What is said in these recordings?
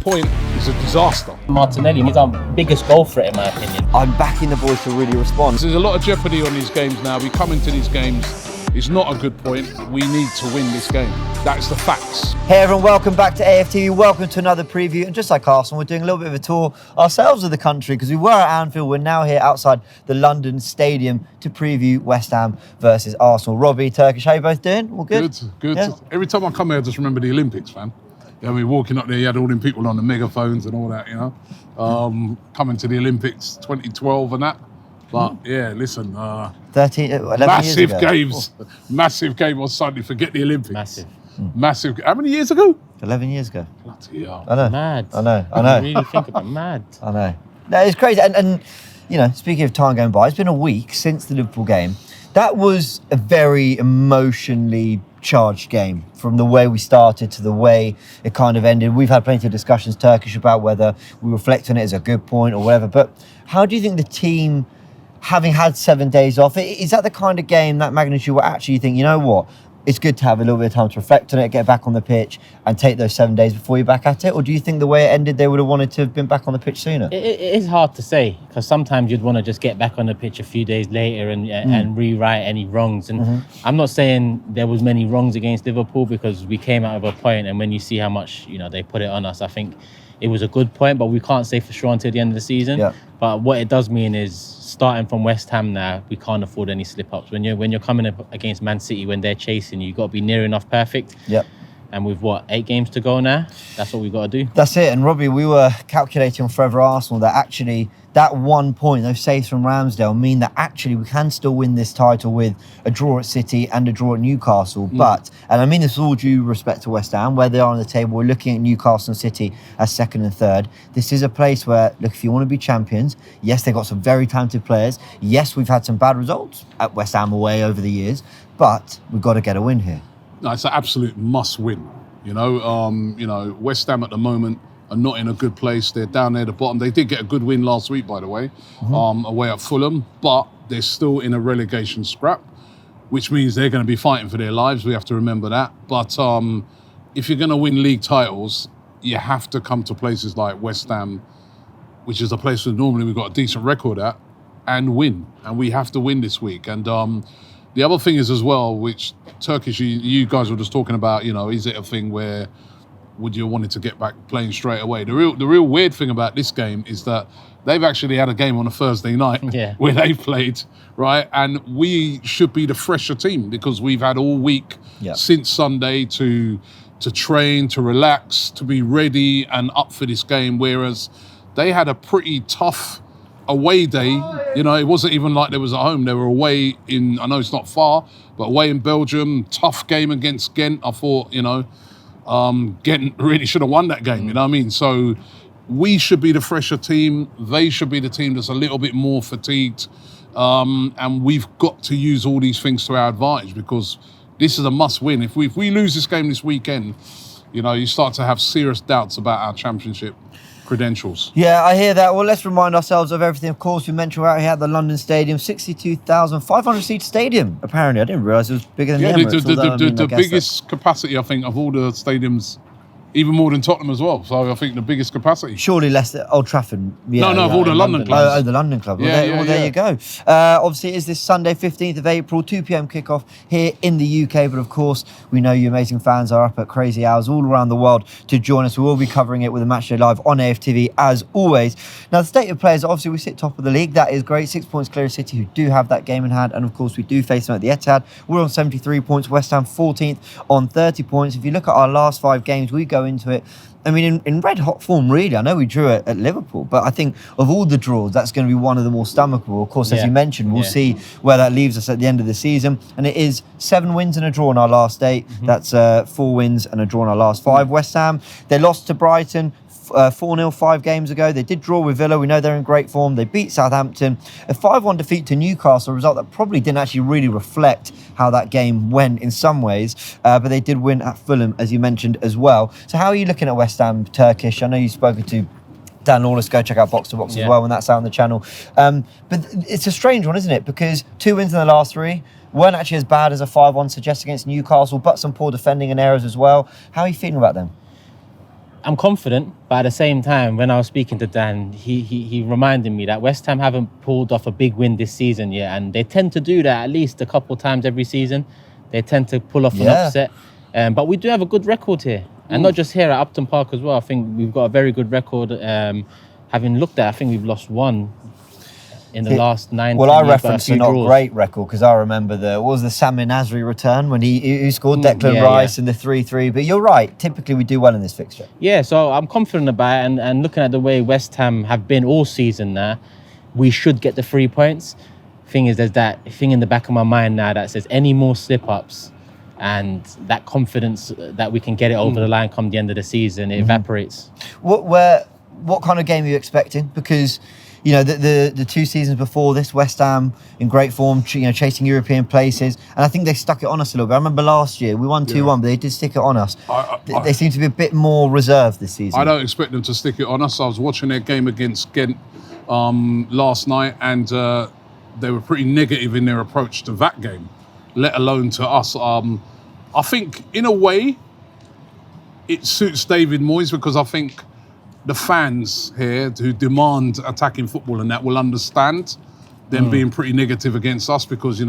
point is a disaster. Martinelli needs our biggest goal threat, in my opinion. I'm backing the boys to really respond. There's a lot of jeopardy on these games now. We come into these games, it's not a good point. We need to win this game. That's the facts. Hey everyone, welcome back to AFTV. Welcome to another preview. And just like Arsenal, we're doing a little bit of a tour ourselves of the country because we were at Anfield. We're now here outside the London Stadium to preview West Ham versus Arsenal. Robbie, Turkish, how you both doing? All good? Good. Yeah. Every time I come here, I just remember the Olympics, man. Yeah, we walking up there, you had all them people on the megaphones and all that, you know. Coming to the Olympics 2012 and that. But yeah, listen, 11 massive years ago. games. Massive game on Sunday. Forget the Olympics. Massive. How many years ago? 11 years ago. Bloody hell. I know. Mad. I know. You really think about mad. I know. No, it's crazy. And, you know, speaking of time going by, it's been a week since the Liverpool game. That was a very emotionally charged game from the way we started to the way it kind of ended. We've had plenty of discussions, Turkish, about whether we reflect on it as a good point or whatever. But how do you think the team, having had 7 days off, is that the kind of game, that magnitude, where actually you think, you know what, it's good to have a little bit of time to reflect on it, get back on the pitch and take those 7 days before you're back at it? Or do you think the way it ended, they would have wanted to have been back on the pitch sooner? It is hard to say because sometimes you'd want to just get back on the pitch a few days later and rewrite any wrongs. And I'm not saying there was many wrongs against Liverpool because we came out of a point, and when you see how much, you know, they put it on us, I think it was a good point, but we can't say for sure until the end of the season. Yeah. But what it does mean is, starting from West Ham now, we can't afford any slip-ups. When you're coming up against Man City, when they're chasing you, you've got to be near enough perfect. Yep. And with 8 games to go now, that's what we've got to do. That's it. And Robbie, we were calculating on Forever Arsenal that actually that 1 point, those saves from Ramsdale, mean that actually we can still win this title with a draw at City and a draw at Newcastle. But, and I mean this with all due respect to West Ham, where they are on the table, we're looking at Newcastle and City as second and third. This is a place where, look, if you want to be champions, yes, they've got some very talented players. Yes, we've had some bad results at West Ham away over the years, but we've got to get a win here. No, it's an absolute must-win. You know, West Ham at the moment are not in a good place. They're down there at the bottom. They did get a good win last week, by the way, away at Fulham, but they're still in a relegation scrap, which means they're going to be fighting for their lives. We have to remember that. But if you're going to win league titles, you have to come to places like West Ham, which is a place where normally we've got a decent record at, and win. And we have to win this week. And the other thing is as well, which Turkish, you guys were just talking about, you know, is it a thing where would you want it to get back playing straight away? The real weird thing about this game is that they've actually had a game on a Thursday night where they played, right? And we should be the fresher team because we've had all week since Sunday to train, to relax, to be ready and up for this game, whereas they had a pretty tough away day. You know, it wasn't even like they was at home. They were away in, I know it's not far, but away in Belgium. Tough game against Ghent. I thought, you know, Ghent really should have won that game, you know what I mean? So we should be the fresher team. They should be the team that's a little bit more fatigued. And we've got to use all these things to our advantage because this is a must win. If we lose this game this weekend, you know, you start to have serious doubts about our championship credentials. Yeah, I hear that. Well, let's remind ourselves of everything. Of course, we mentioned we're out here at the London Stadium, 62,500 seat stadium. Apparently, I didn't realise it was bigger than the Emirates. The biggest capacity, I think, of all the stadiums, even more than Tottenham as well. So I think the biggest capacity. Surely less than Old Trafford. Yeah, of all the London clubs. Oh, the London club. Well, there you go. Obviously, it is this Sunday, 15th of April, 2 p.m. kickoff here in the UK. But of course, we know you amazing fans are up at crazy hours all around the world to join us. We will be covering it with a Matchday Live on AFTV as always. Now, the state of players, obviously, we sit top of the league. That is great. 6 points clear of City, who do have that game in hand. And of course, we do face them at the Etihad. We're on 73 points. West Ham 14th on 30 points. If you look at our last 5 games, we go into it, I mean, in red hot form, really. I know we drew at Liverpool, but I think of all the draws, that's going to be one of the more stomachable. Of course, as you mentioned, we'll see where that leaves us at the end of the season. And it is 7 wins and a draw on our last 8. That's 4 wins and a draw on our last 5. West Ham, they lost to Brighton 4-0 5 games ago. They did draw with Villa. We know they're in great form. They beat Southampton. A 5-1 defeat to Newcastle, a result that probably didn't actually really reflect how that game went in some ways. But they did win at Fulham, as you mentioned as well. So how are you looking at West Ham, Turkish? I know you've spoken to Dan Lawless. Go check out Box to Box as well when that's out on the channel. But it's a strange one, isn't it? Because 2 wins in the last 3 weren't actually as bad as a 5-1 suggests against Newcastle, but some poor defending and errors as well. How are you feeling about them? I'm confident, but at the same time, when I was speaking to Dan, he reminded me that West Ham haven't pulled off a big win this season yet, and they tend to do that at least a couple times every season. They tend to pull off an upset, but we do have a good record here, and not just here at Upton Park as well. I think we've got a very good record. Having looked at, I think we've lost one in the last 9 Well, I years, referenced a not draws. great record because I remember what was the Sami Nasri return when he scored Declan Rice in the 3-3. But you're right, typically we do well in this fixture. Yeah, so I'm confident about it, and looking at the way West Ham have been all season now, we should get the 3 points. Thing is, there's that thing in the back of my mind now that says any more slip-ups and that confidence that we can get it over the line come the end of the season, it evaporates. What kind of game are you expecting? Because you know, the 2 seasons before this, West Ham in great form, chasing European places. And I think they stuck it on us a little bit. I remember last year, we won 2-1, but they did stick it on us. They seem to be a bit more reserved this season. I don't expect them to stick it on us. I was watching their game against Ghent last night, and they were pretty negative in their approach to that game, let alone to us. I think, in a way, it suits David Moyes because I think the fans here who demand attacking football and that will understand them being pretty negative against us because, they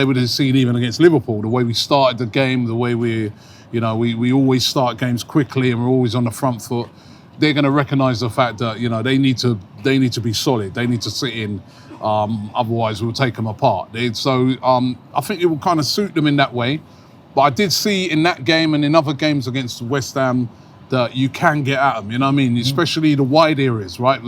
would have seen even against Liverpool, the way we started the game, the way we always start games quickly and we're always on the front foot. They're going to recognise the fact that, they need to be solid. They need to sit in. Otherwise, we'll take them apart. So I think it will kind of suit them in that way. But I did see in that game and in other games against West Ham that you can get at them, you know what I mean? Especially the wide areas, right?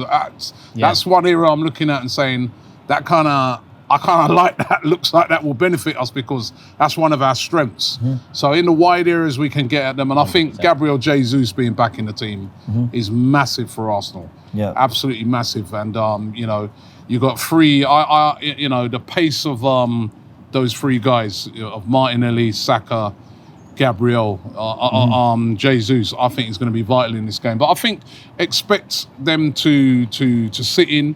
That's one area I'm looking at and saying I kind of like that. Looks like that will benefit us because that's one of our strengths. So in the wide areas we can get at them, and I think Gabriel Jesus being back in the team is massive for Arsenal. Yeah, absolutely massive. And you got 3. The pace of those 3 guys of Martinelli, Saka, Gabriel, Jesus, I think is going to be vital in this game. But I think expect them to sit in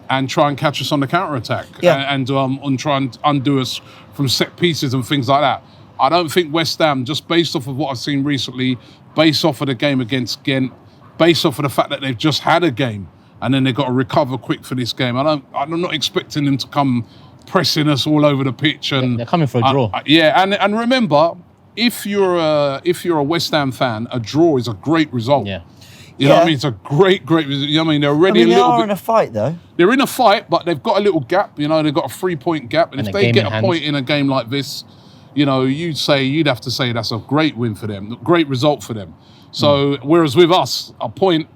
and try and catch us on the counter-attack and try and undo us from set pieces and things like that. I don't think West Ham, just based off of what I've seen recently, based off of the game against Ghent, based off of the fact that they've just had a game and then they've got to recover quick for this game, I'm not expecting them to come pressing us all over the pitch. And they're coming for a draw. And remember, if you're a West Ham fan, a draw is a great result. Yeah. You know what I mean? It's a great result. You know what I mean? They're already they are in a fight, though. They're in a fight, but they've got a little gap. They've got a 3-point gap. And if they get a point in a game like this, you'd have to say that's a great win for them, great result for them. So, whereas with us, a point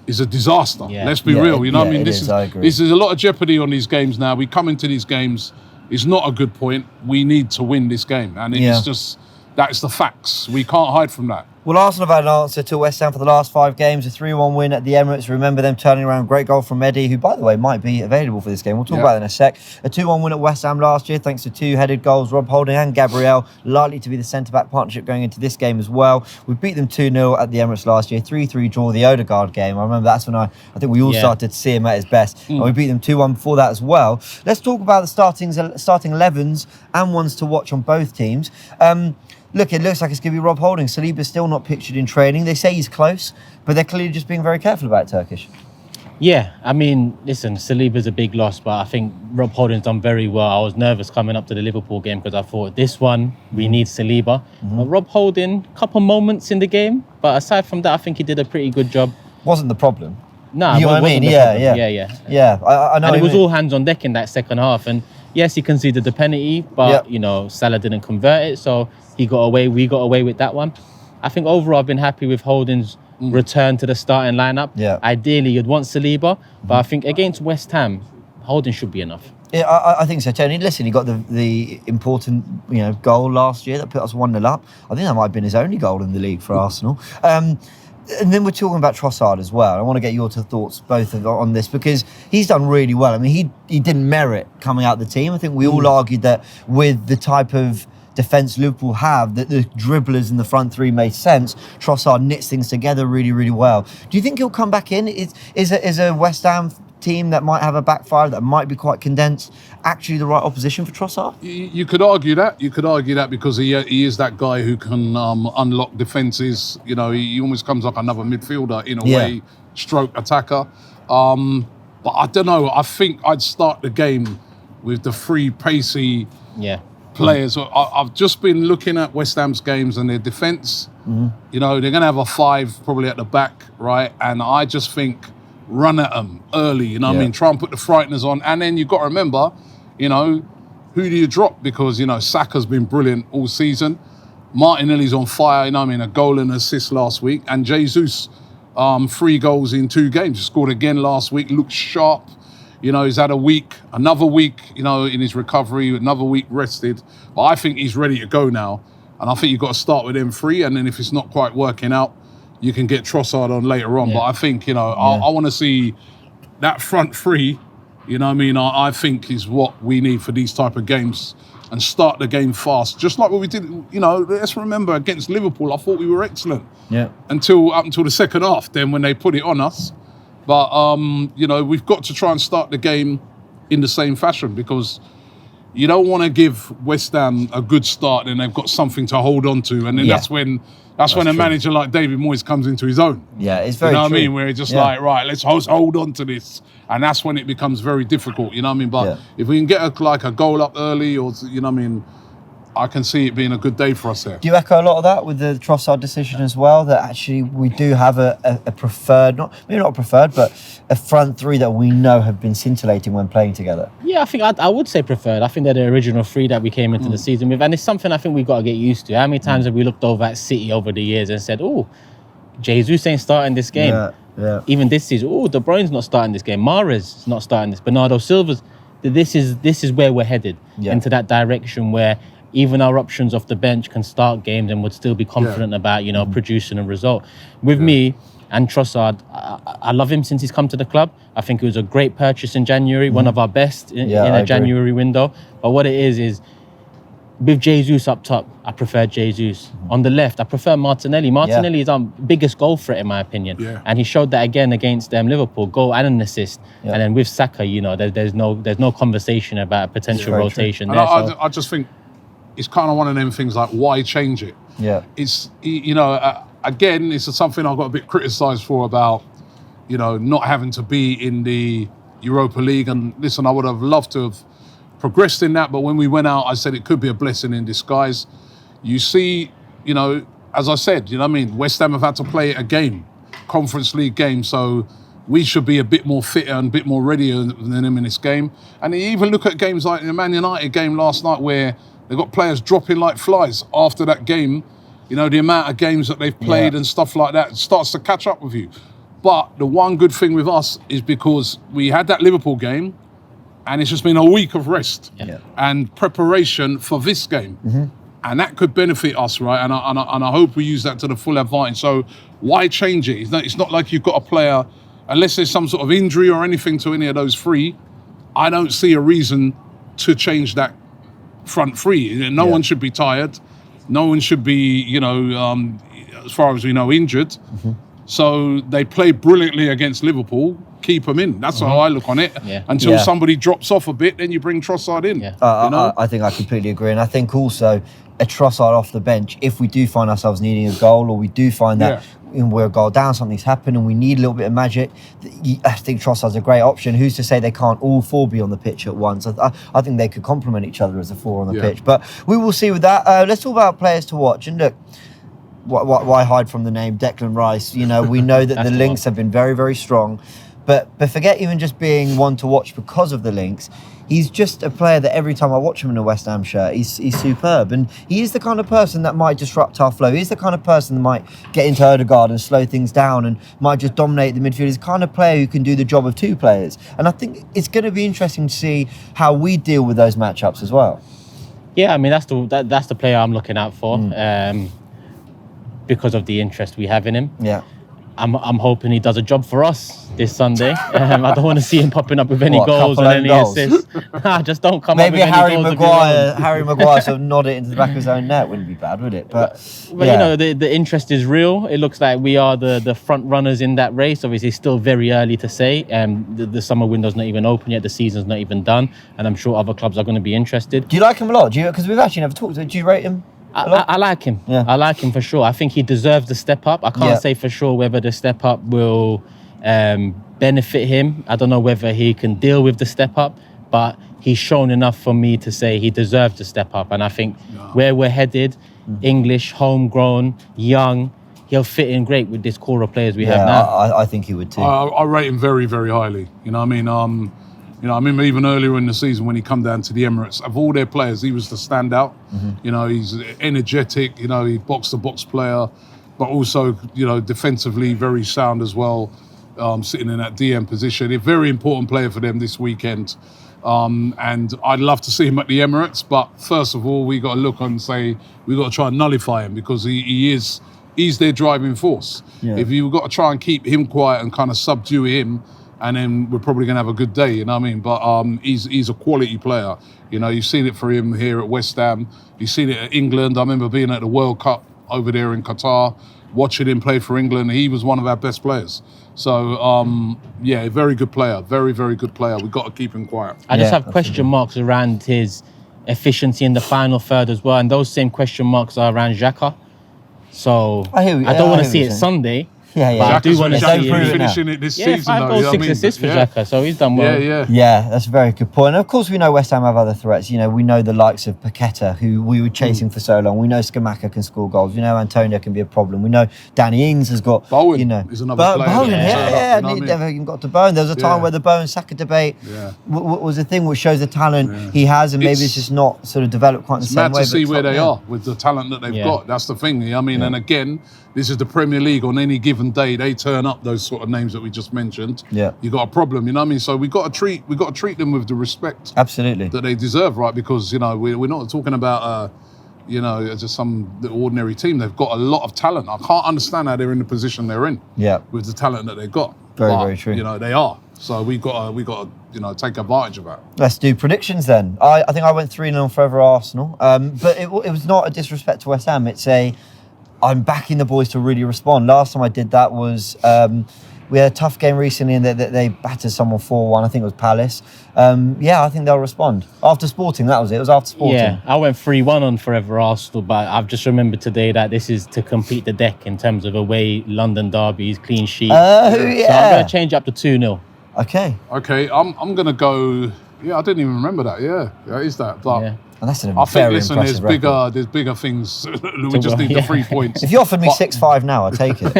is a disaster. Yeah. Let's be real. You know what I mean? This is a lot of jeopardy on these games now. We come into these games, it's not a good point. We need to win this game. And it's just... That's the facts. We can't hide from that. Well, Arsenal have had an answer to West Ham for the last 5 games, a 3-1 win at the Emirates. Remember them turning around, great goal from Eddie, who, by the way, might be available for this game. We'll talk about that in a sec. A 2-1 win at West Ham last year, thanks to 2 headed goals. Rob Holding and Gabriel, likely to be the centre-back partnership going into this game as well. We beat them 2-0 at the Emirates last year, 3-3 draw the Odegaard game. I remember that's when I think we all started to see him at his best. And we beat them 2-1 before that as well. Let's talk about the starting 11s and ones to watch on both teams. Look, it looks like it's going to be Rob Holding. Saliba's still not pictured in training. They say he's close, but they're clearly just being very careful about Turkish. Yeah, I mean, listen, Saliba's a big loss, but I think Rob Holding's done very well. I was nervous coming up to the Liverpool game because I thought this one, we need Saliba. But Rob Holding, couple moments in the game, but aside from that, I think he did a pretty good job. Wasn't the problem. No, you know what I mean? Yeah. I know. And it was all hands on deck in that second half. And yes, he conceded the penalty, but Salah didn't convert it, so we got away with that one. I think overall I've been happy with Holding's return to the starting lineup. Yeah. Ideally you'd want Saliba, but I think against West Ham, Holding should be enough. Yeah, I think so, Tony. Listen, he got the important goal last year that put us 1-0 up. I think that might have been his only goal in the league for Arsenal. And then we're talking about Trossard as well. I want to get your thoughts both on this because he's done really well. I mean, he didn't merit coming out of the team. I think we all argued that with the type of defence Liverpool have, that the dribblers in the front three made sense. Trossard knits things together really, really well. Do you think he'll come back in? Is a West Ham team that might have a backfire, that might be quite condensed, actually the right opposition for Trossard? You could argue that. You could argue that because he is that guy who can unlock defences. You know, he almost comes like another midfielder in a way, stroke attacker. But I don't know. I think I'd start the game with the three pacey players. I've just been looking at West Ham's games and their defence. You know, they're going to have a 5 probably at the back, right? And I just think run at them early, you know what I mean? Try and put the frighteners on. And then you've got to remember, you know, who do you drop? Because, you know, Saka's been brilliant all season. Martinelli's on fire, you know what I mean? A goal and assist last week. And Jesus, 3 goals in 2 games. Scored again last week, looks sharp. You know, he's had another week, you know, in his recovery, another week rested. But I think he's ready to go now. And I think you've got to start with them 3. And then if it's not quite working out, you can get Trossard on later on. But I think, you know, I want to see that front 3, you know what I mean, I think is what we need for these type of games, and start the game fast. Just like what we did, you know, let's remember against Liverpool, I thought we were excellent. Up until the second half, then when they put it on us. But, you know, we've got to try and start the game in the same fashion, because you don't want to give West Ham a good start and they've got something to hold on to. And then that's when a manager like David Moyes comes into his own. Yeah, it's very true. You know what true. I mean? Where it's just like, right, let's hold on to this. And that's when it becomes very difficult, you know what I mean? But if we can get a goal up early, or, you know what I mean, I can see it being a good day for us there. Do you echo a lot of that with the Trossard decision as well? That actually we do have a preferred, maybe not preferred, but a front 3 that we know have been scintillating when playing together. Yeah, I think I would say preferred. I think they're the original 3 that we came into the season with, and it's something I think we've got to get used to. How many times have we looked over at City over the years and said, "Oh, Jesus ain't starting this game." Yeah. Even this season, De Bruyne's not starting this game. Mahrez is not starting this. Bernardo Silva's. This is where we're headed, into that direction where even our options off the bench can start games and would still be confident about, you know, producing a result. With me and Trossard, I love him since he's come to the club. I think it was a great purchase in January, one of our best in a January window. But what it is with Jesus up top, I prefer Jesus. On the left, I prefer Martinelli. Martinelli is our biggest goal threat, in my opinion. And he showed that again against Liverpool, goal and an assist. And then with Saka, you know, there's no conversation about a potential rotation there. I just think it's kind of one of them things like, why change it? It's, you know, again, it's something I got a bit criticised for about, you know, not having to be in the Europa League. And listen, I would have loved to have progressed in that, but when we went out, I said it could be a blessing in disguise. You see, you know, as I said, you know what I mean, West Ham have had to play a game, Conference League game, so we should be a bit more fitter and a bit more readier than them in this game. And you even look at games like the Man United game last night, where they've got players dropping like flies after that game. You know, the amount of games that they've played and stuff like that starts to catch up with you. But the one good thing with us is because we had that Liverpool game, and it's just been a week of rest and preparation for this game. And that could benefit us, right? And I hope we use that to the full advantage. So why change it? It's not like you've got a player, unless there's some sort of injury or anything to any of those 3, I don't see a reason to change that front 3. No one should be tired. No one should be, you know, as far as we know, injured. So they played brilliantly against Liverpool. Keep them in. That's how I look on it. Until somebody drops off a bit, then you bring Trossard in. You know? I think I completely agree. And I think also a Trossard off the bench, if we do find ourselves needing a goal, or we do find that we're a goal down, something's happened and we need a little bit of magic, I think Trossard's a great option. Who's to say they can't all 4 be on the pitch at once? I think they could complement each other as a 4 on the pitch. But we will see with that. Let's talk about players to watch. And look, why hide from the name Declan Rice? You know, we know that the links have been very, very strong. But forget even just being one to watch because of the links. He's just a player that every time I watch him in a West Ham shirt, he's superb. And he is the kind of person that might disrupt our flow. He's the kind of person that might get into Odegaard and slow things down and might just dominate the midfield. He's the kind of player who can do the job of 2 players. And I think it's going to be interesting to see how we deal with those matchups as well. Yeah, I mean, that's the player I'm looking out for because of the interest we have in him. I'm hoping he does a job for us this Sunday. I don't want to see him popping up with any goals couple and own any goals? assists. Just don't come Maybe up with Harry any goals of your own. Harry Maguire sort of nod it into the back of his own net wouldn't be bad, would it? But you know, the interest is real. It looks like we are the front runners in that race. Obviously, it's still very early to say. The summer window's not even open yet. The season's not even done, and I'm sure other clubs are going to be interested. Do you like him a lot? Because we've actually never talked. Do you rate him? I like him. Yeah. I like him for sure. I think he deserves the step up. I can't say for sure whether the step up will benefit him. I don't know whether he can deal with the step up, but he's shown enough for me to say he deserves the step up. And I think where we're headed, English, homegrown, young, he'll fit in great with this core of players we have now. I think he would too. I rate him very, very highly. You know what I mean? You know, I remember even earlier in the season when he come down to the Emirates, of all their players, he was the standout. You know, he's energetic, you know, he box-to-box player, but also, you know, defensively very sound as well, sitting in that DM position. A very important player for them this weekend. And I'd love to see him at the Emirates, but first of all, we got to look and say, we got to try and nullify him because he's their driving force. Yeah. If you've got to try and keep him quiet and kind of subdue him, and then we're probably going to have a good day, you know what I mean? But he's a quality player. You know, you've seen it for him here at West Ham. You've seen it at England. I remember being at the World Cup over there in Qatar, watching him play for England. He was one of our best players. So, yeah, a very good player. Very, very good player. We've got to keep him quiet. I just have question marks around his efficiency in the final third as well. And those same question marks are around Xhaka. So I don't want to see it Sunday. But I do want to see him finishing it this season. 5 goals, 6 assists for Xhaka, so he's done well. Yeah, that's a very good point. And of course, we know West Ham have other threats. You know, we know the likes of Paqueta, who we were chasing for so long. We know Scamacca can score goals. We know Antonio can be a problem. We know Danny Ings has got, Bowen, you know, is another player. Bowen, You know never even got to Bowen. There was a time where the Bowen-Saka debate was a thing which shows the talent he has, and maybe it's just not sort of developed quite in the same way. It's mad to see where they are with the talent that they've got. That's the thing. I mean, and again, this is the Premier League. On any given day, they turn up those sort of names that we just mentioned. Yeah, you got a problem. You know what I mean? So we got to treat them with the respect that they deserve, right? Because you know we're not talking about you know just some ordinary team. They've got a lot of talent. I can't understand how they're in the position they're in. Yeah, with the talent that they've got. Very true. You know they are. So we got to you know take advantage of that. Let's do predictions then. I think I went 3-0 forever Arsenal. But it was not a disrespect to West Ham. It's I'm backing the boys to really respond. Last time I did that was we had a tough game recently and they battered someone 4-1. I think it was Palace. I think they'll respond. After Sporting, that was it. It was after Sporting. Yeah, I went 3-1 on Forever Arsenal, but I've just remembered today that this is to complete the deck in terms of away London derbies, clean sheet. Oh, So I'm going to change up to 2-0. Okay, I'm going to go... Yeah, I didn't even remember that. Yeah, that is that. But and that's I think, listen, there's bigger things. We just need the 3 points. If you offered me 6-5 now, I'd take it.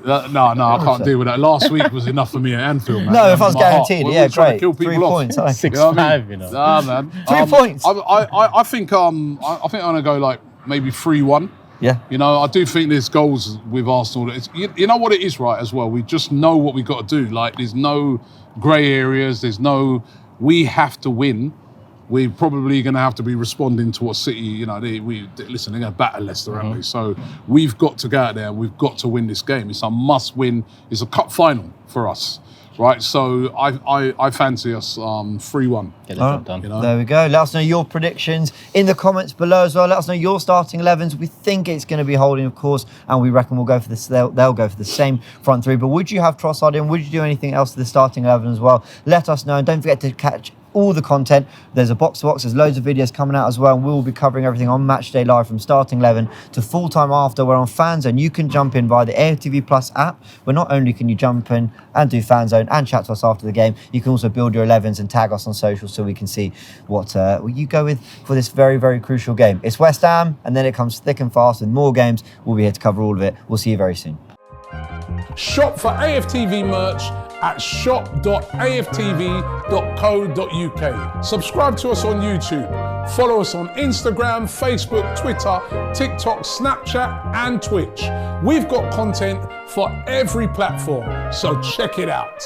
No, I can't deal with that. Last week was enough for me at Anfield, man. No, if I was guaranteed, great. 3 points. 6-5, you know. Nah, man. 3 points. I think I'm gonna go like maybe 3-1. Yeah. You know, I do think there's goals with Arsenal. You know what it is, right? As well, we just know what we got to do. Like, there's no grey areas. We have to win. We're probably going to have to be responding to what City, you know, they're going to batter Leicester, aren't they? So we've got to go out there and we've got to win this game. It's a must win. It's a cup final for us, right? So I fancy us 3-1. Get the job done. You know? There we go. Let us know your predictions in the comments below as well. Let us know your starting 11s. We think it's going to be Holding, of course, and we reckon we'll go for this. They'll go for the same front three. But would you have Trossard in? Would you do anything else to the starting 11 as well? Let us know. And don't forget to catch all the content. There's a box to box. There's loads of videos coming out as well, and we'll be covering everything on Matchday Live from starting 11 to full time after. We're on FANZONE. You can jump in via the AFTV Plus app, where not only can you jump in and do FANZONE and chat to us after the game, you can also build your 11s and tag us on social so we can see what you go with for this very, very crucial game. It's West Ham, and then it comes thick and fast with more games. We'll be here to cover all of it. We'll see you very soon. Shop for AFTV merch at shop.aftv.co.uk. Subscribe to us on YouTube. Follow us on Instagram, Facebook, Twitter, TikTok, Snapchat, and Twitch. We've got content for every platform, so check it out.